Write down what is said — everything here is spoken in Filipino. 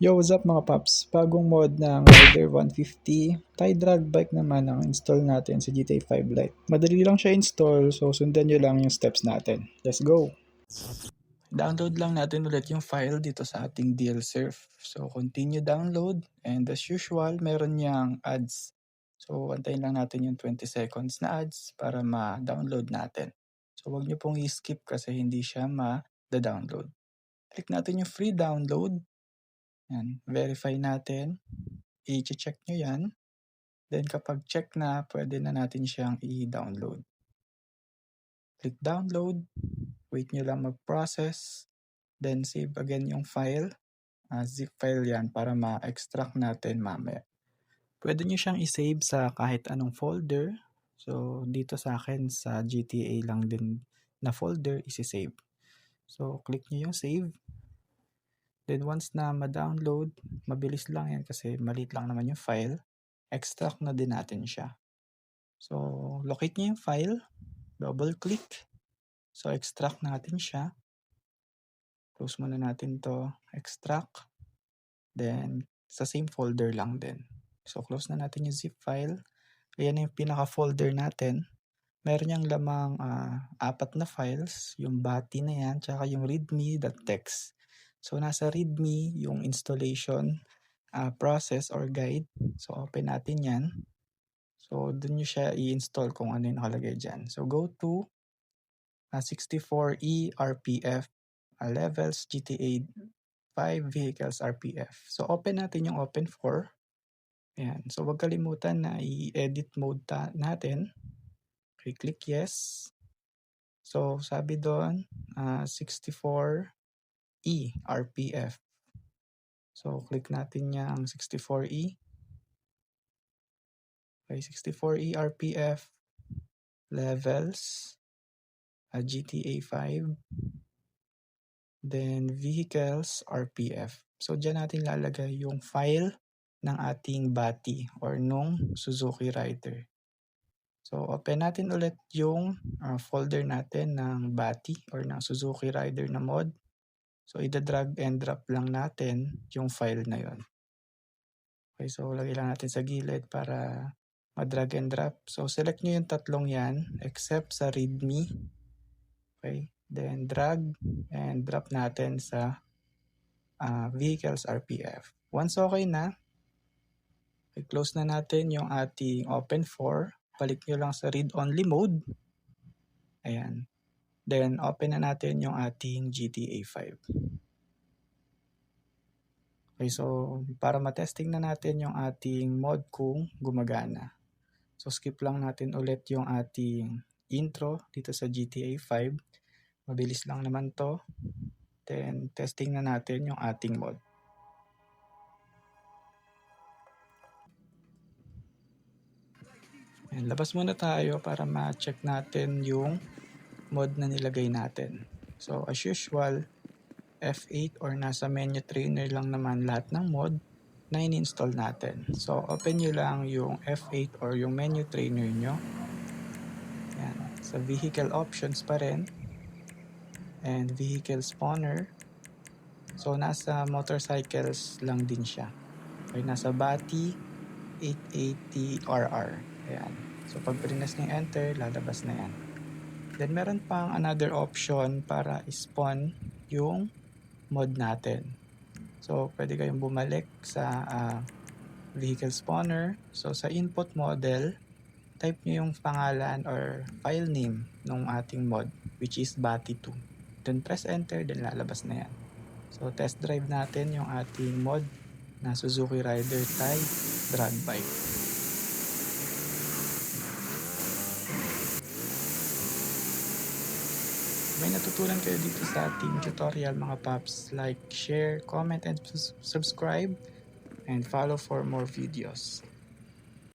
Yo, what's up mga paps? Bagong mod ng Rider 150, tie drag bike naman ang install natin sa GTA 5 Lite. Madali lang siya install, so sundan nyo lang yung steps natin. Let's go! Download lang natin ulit yung file dito sa ating DLSurf. So continue download, and as usual, meron niyang ads. So antayin lang natin yung 20 seconds na ads para ma-download natin. So wag nyo pong i-skip kasi hindi siya ma-download. Click natin yung free download. Yan, verify natin. I-check nyo yan. Then kapag check na, pwede na natin siyang i-download. Click download. Wait nyo lang mag-process. Then save again yung file. Zip file yan para ma-extract natin mamaya. Pwede nyo siyang i-save sa kahit anong folder. So dito sa akin sa GTA lang din na folder isi-save. So click nyo yung save. Then once na ma-download, mabilis lang yan kasi maliit lang naman yung file, extract na din natin siya. So locate nyo yung file, double click, so extract natin siya. Close muna natin to, extract, then sa same folder lang din. So close na natin yung zip file. Ayan yung pinaka folder natin. Meron niyang lamang 4 na files, yung body na yan, tsaka yung readme.txt. So nasa readme yung installation process or guide. So open natin yan. So dun nyo siya i-install kung ano yung nakalagay dyan. So go to 64E RPF levels GTA 5 vehicles RPF. So open natin yung open 4. Ayan. So wag kalimutan na i-edit mode natin. Okay, click yes. So sabi doon 64E RPF. So click natin yung 64E. Okay, 64E RPF levels GTA 5, then vehicles RPF. So dyan natin lalagay yung file ng ating bati or nung Suzuki Rider. So open natin ulit yung folder natin ng bati or ng Suzuki Rider na mod. So ida-drag and drop lang natin yung file na yon. Okay, so lagay lang natin sa gilid para ma-drag and drop. So select nyo yung tatlong yan except sa readme. Okay, then drag and drop natin sa vehicles RPF. Once okay na, i-close na natin yung ating open 4. Balik nyo lang sa read-only mode. Ayan. Then open na natin yung ating GTA 5. Okay, so para matesting na natin yung ating mod kung gumagana. So skip lang natin ulit yung ating intro dito sa GTA 5. Mabilis lang naman to. Then testing na natin yung ating mod. Ayan, labas muna tayo para ma-check natin yung mod na nilagay natin. So as usual, F8 or nasa menu trainer lang naman lahat ng mod na in-install natin. So open nyo lang yung F8 or yung menu trainer nyo. Ayan, sa vehicle options pa rin. And vehicle spawner. So nasa motorcycles lang din siya. Okay, nasa bati 880RR. Ayan. So pag press nyo enter, lalabas na yan. Then meron pang another option para i-spawn yung mod natin. So pwede kayong bumalik sa vehicle spawner. So sa input model, type nyo yung pangalan or file name ng ating mod, which is bati2. Then press enter, then lalabas na yan. So test drive natin yung ating mod na Suzuki Rider tie drag bike. May natutunan kayo dito sa ating tutorial mga paps. Like, share, comment, and subscribe, and follow for more videos.